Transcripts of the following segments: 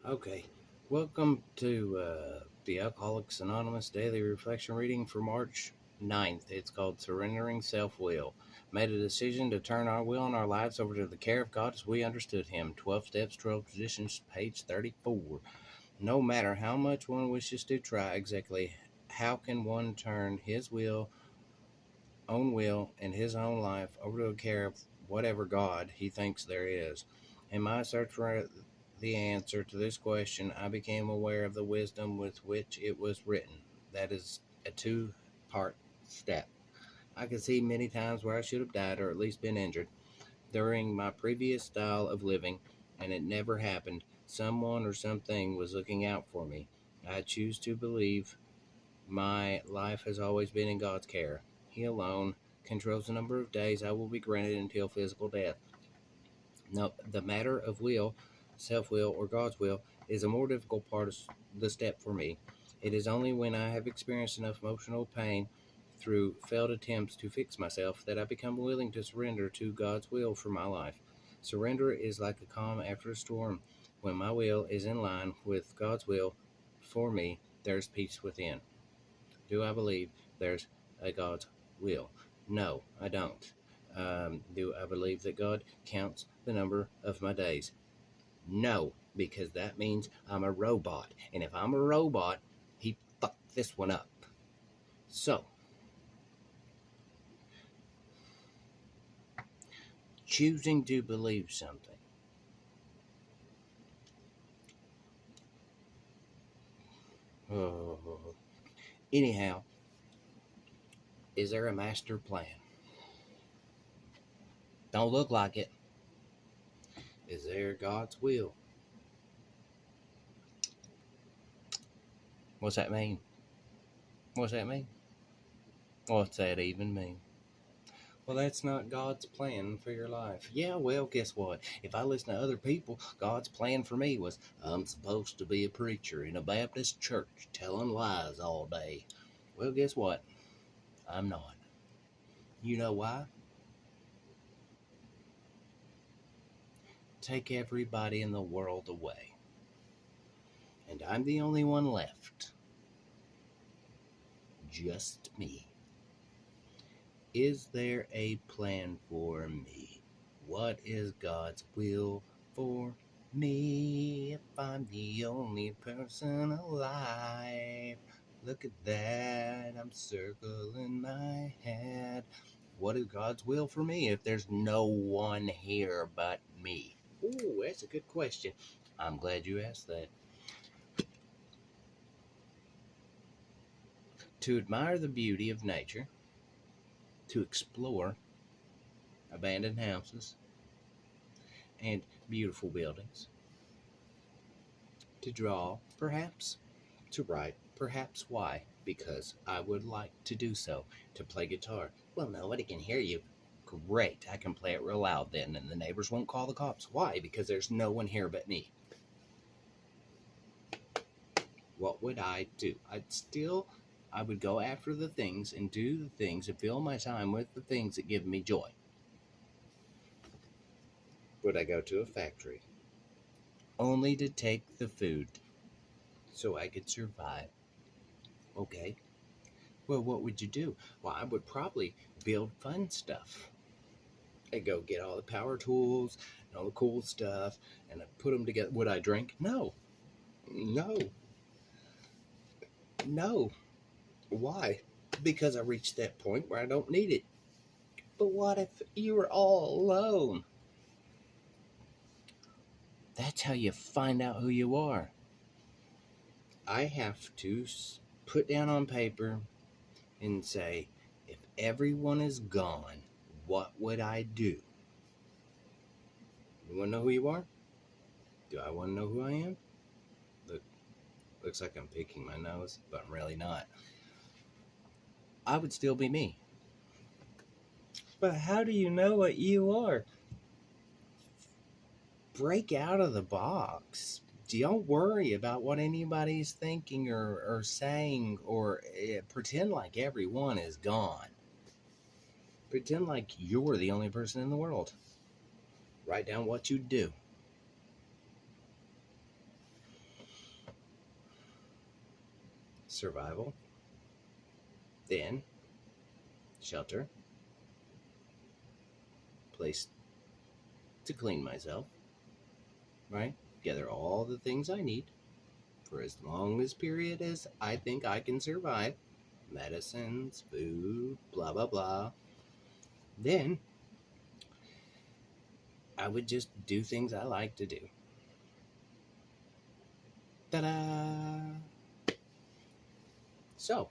Okay, welcome to the Alcoholics Anonymous Daily Reflection Reading for March 9th. It's called Surrendering Self-Will. Made a decision to turn our will and our lives over to the care of God as we understood Him. 12 Steps, 12 Positions, page 34. No matter how much one wishes to try, exactly how can one turn his own will and his own life over to the care of whatever God he thinks there is? In my search for the answer to this question, I became aware of the wisdom with which it was written. That is a two-part step. I could see many times where I should have died or at least been injured during my previous style of living, and it never happened. Someone or something was looking out for me. I choose to believe my life has always been in God's care. He alone controls the number of days I will be granted until physical death. Now, the matter of will, self-will, or God's will is a more difficult part of the step for me. It is only when I have experienced enough emotional pain through failed attempts to fix myself that I become willing to surrender to God's will for my life. Surrender is like a calm after a storm. When my will is in line with God's will for me, there's peace within. Do I believe there's a God's will? No, I don't. Do I believe that God counts the number of my days? No, because that means I'm a robot. And if I'm a robot, he fucked this one up. So, choosing to believe something. Oh. Anyhow, is there a master plan? Don't look like it. Is there God's will? What's that mean? What's that mean? What's that even mean? Well, that's not God's plan for your life. Yeah, well, guess what? If I listen to other people, God's plan for me was I'm supposed to be a preacher in a Baptist church telling lies all day. Well, guess what? I'm not. You know why? Take everybody in the world away, and I'm the only one left. Just me. Is there a plan for me? What is God's will for me if I'm the only person alive? Look at that, I'm circling my head. What is God's will for me if there's no one here but me? Ooh, that's a good question. I'm glad you asked that. To admire the beauty of nature, to explore abandoned houses and beautiful buildings, to draw, perhaps, to write, perhaps. Why? Because I would like to do so. To play guitar. Well, nobody can hear you. Great, I can play it real loud then, and the neighbors won't call the cops. Why? Because there's no one here but me. What would I do? I would go after the things and do the things and fill my time with the things that give me joy. Would I go to a factory? Only to take the food so I could survive. Okay. Well, what would you do? Well, I would probably build fun stuff. I'd go get all the power tools and all the cool stuff and I'd put them together. Would I drink? No. No. No. Why? Because I reached that point where I don't need it. But what if you were all alone? That's how you find out who you are. I have to put down on paper and say, if everyone is gone, what would I do? You want to know who you are? Do I want to know who I am? Looks like I'm picking my nose, but I'm really not. I would still be me. But how do you know what you are? Break out of the box. Don't worry about what anybody's thinking or saying, or pretend like everyone is gone. Pretend like you're the only person in the world. Write down what you'd do. survival, then shelter, place to clean myself, right? Gather all the things I need for as long as period as I think I can survive. Medicines, food, blah, blah, blah. Then I would just do things I like to do. Ta-da! So,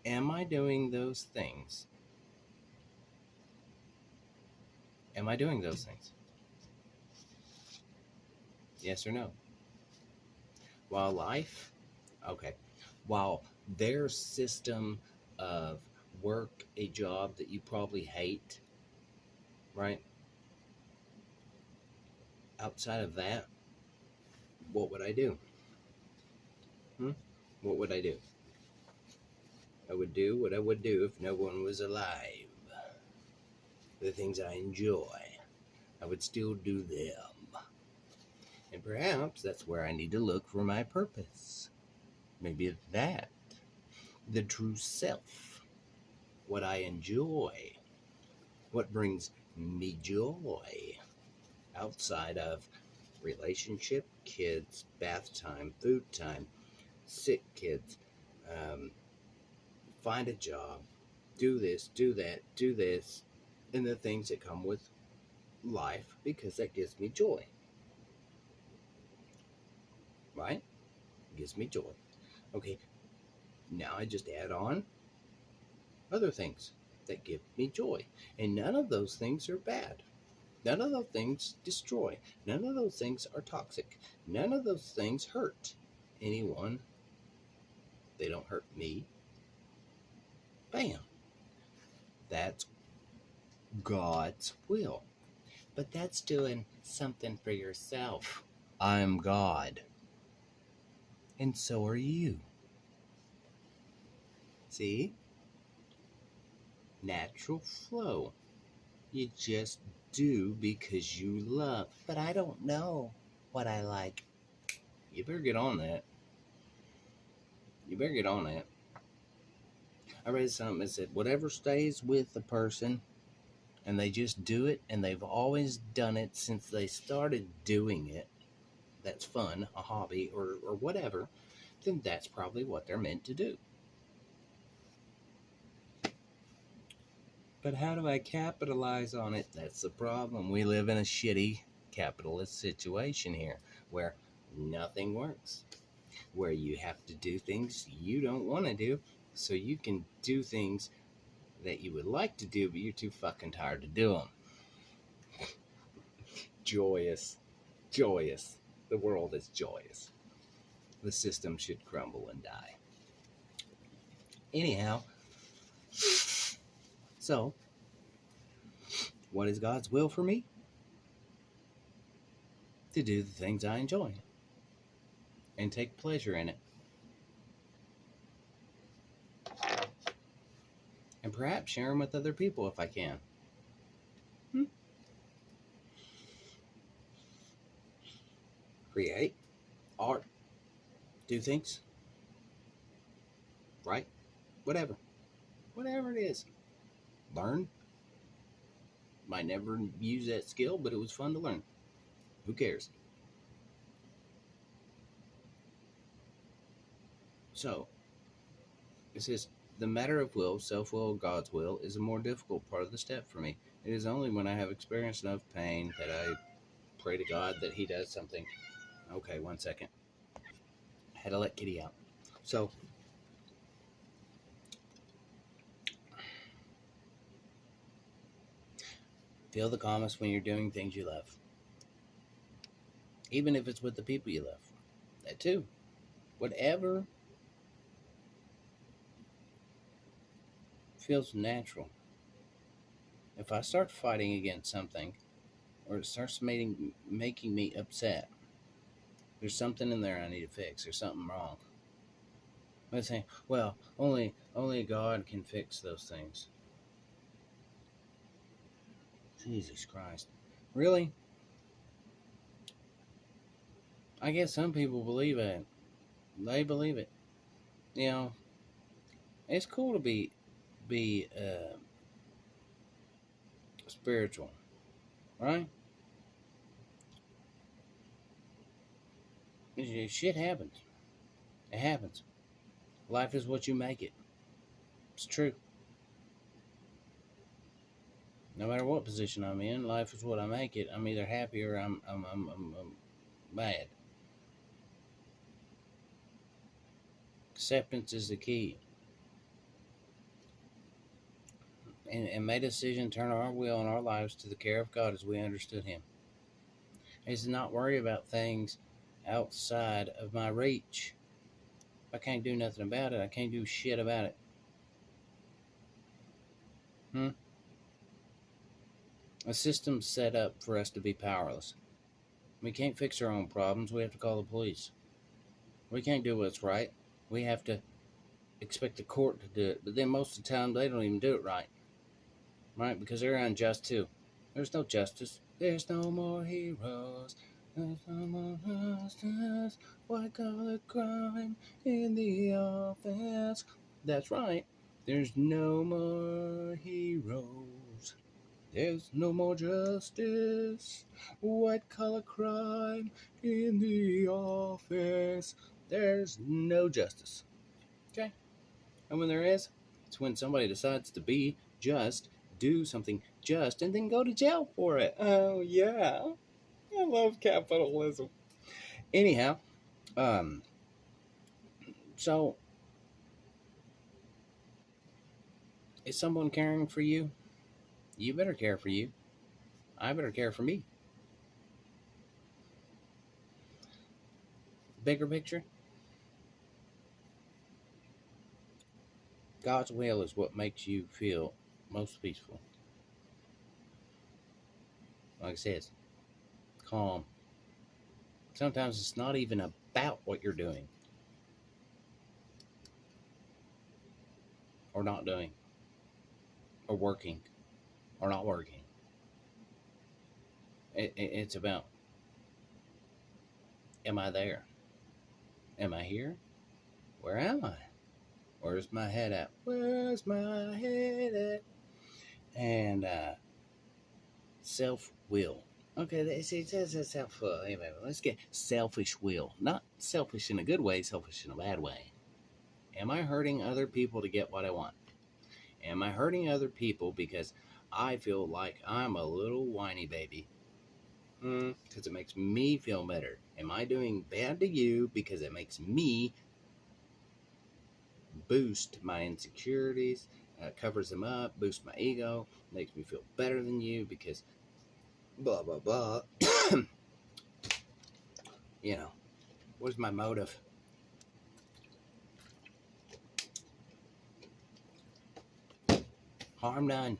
am I doing those things? Am I doing those things? Yes or no? While while their system of work, a job that you probably hate, right? Outside of that, what would I do? What would I do? I would do what I would do if no one was alive. The things I enjoy, I would still do them. And perhaps that's where I need to look for my purpose. Maybe that, the true self, what I enjoy, what brings me joy outside of relationship, kids, bath time, food time, sick kids, find a job, do this, do that, do this, and the things that come with life, because that gives me joy. Right? It gives me joy. Okay, now I just add on other things that give me joy. And none of those things are bad. None of those things destroy. None of those things are toxic. None of those things hurt anyone. They don't hurt me. Bam. That's God's will. But that's doing something for yourself. I'm God. And so are you. See? Natural flow. You just do because you love. But I don't know what I like. You better get on that. I read something that said, whatever stays with the person and they just do it and they've always done it since they started doing it, that's fun, a hobby, or whatever, then that's probably what they're meant to do. But how do I capitalize on it? That's the problem. We live in a shitty capitalist situation here where nothing works, where you have to do things you don't want to do so you can do things that you would like to do, but you're too fucking tired to do them. Joyous. The world is joyous. The system should crumble and die. Anyhow, so what is God's will for me? To do the things I enjoy and take pleasure in it. And perhaps share them with other people if I can. Create, art, do things, write, whatever it is. Learn. Might never use that skill, but it was fun to learn. Who cares? So, it says, the matter of will, self-will, God's will, is a more difficult part of the step for me. It is only when I have experienced enough pain that I pray to God that He does something. Okay, 1 second. I had to let Kitty out. So, feel the calmness when you're doing things you love. Even if it's with the people you love. That too. Whatever feels natural. If I start fighting against something, or it starts making me upset, there's something in there I need to fix. There's something wrong. I'm saying, well, only God can fix those things. Jesus Christ. Really? I guess some people believe it. They believe it. You know, it's cool to be spiritual, right? Shit happens. It happens. Life is what you make it. It's true. No matter what position I'm in, life is what I make it. I'm either happy or I'm mad. Acceptance is the key. And may decision turn our will and our lives to the care of God as we understood Him. Is to not worry about things outside of my reach. I can't do nothing about it. I can't do shit about it. A system's set up for us to be powerless. We can't fix our own problems. We have to call the police. We can't do what's right. We have to expect the court to do it. But then most of the time, they don't even do it right. Right? Because they're unjust too. There's no justice. There's no more heroes. There's no more justice. White collar crime in the office. That's right. There's no more heroes. There's no more justice. White collar crime in the office. There's no justice. Okay? And when there is, it's when somebody decides to be just, do something just, and then go to jail for it. Oh, yeah. I love capitalism. Anyhow, so is someone caring for you? You better care for you. I better care for me. Bigger picture, God's will is what makes you feel most peaceful. Like I said, calm. Sometimes it's not even about what you're doing or not doing or working or not working. It's about, am I there? Am I here? Where am I? Where's my head at? Where's my head at? And self-will. Okay, it says self. Anyway, let's get selfish will. Not selfish in a good way, selfish in a bad way. Am I hurting other people to get what I want? Am I hurting other people because I feel like I'm a little whiny baby? Because it makes me feel better. Am I doing bad to you because it makes me boost my insecurities, covers them up, boosts my ego, makes me feel better than you because blah, blah, blah. You know, what's my motive? Harm none.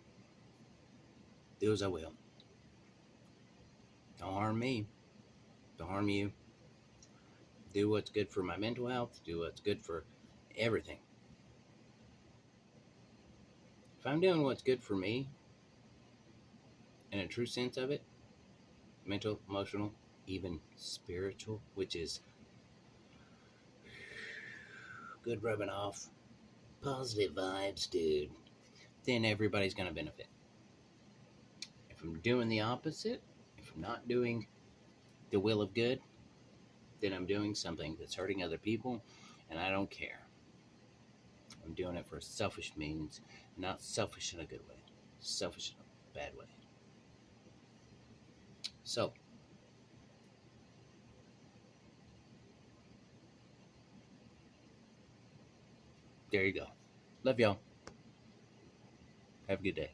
Do as I will. Don't harm me. Don't harm you. Do what's good for my mental health. Do what's good for everything. If I'm doing what's good for me, in a true sense of it, mental, emotional, even spiritual, which is good rubbing off, positive vibes, dude, then everybody's going to benefit. If I'm doing the opposite, if I'm not doing the will of good, then I'm doing something that's hurting other people, and I don't care. I'm doing it for selfish means, not selfish in a good way, selfish in a bad way. So, there you go. Love y'all. Have a good day.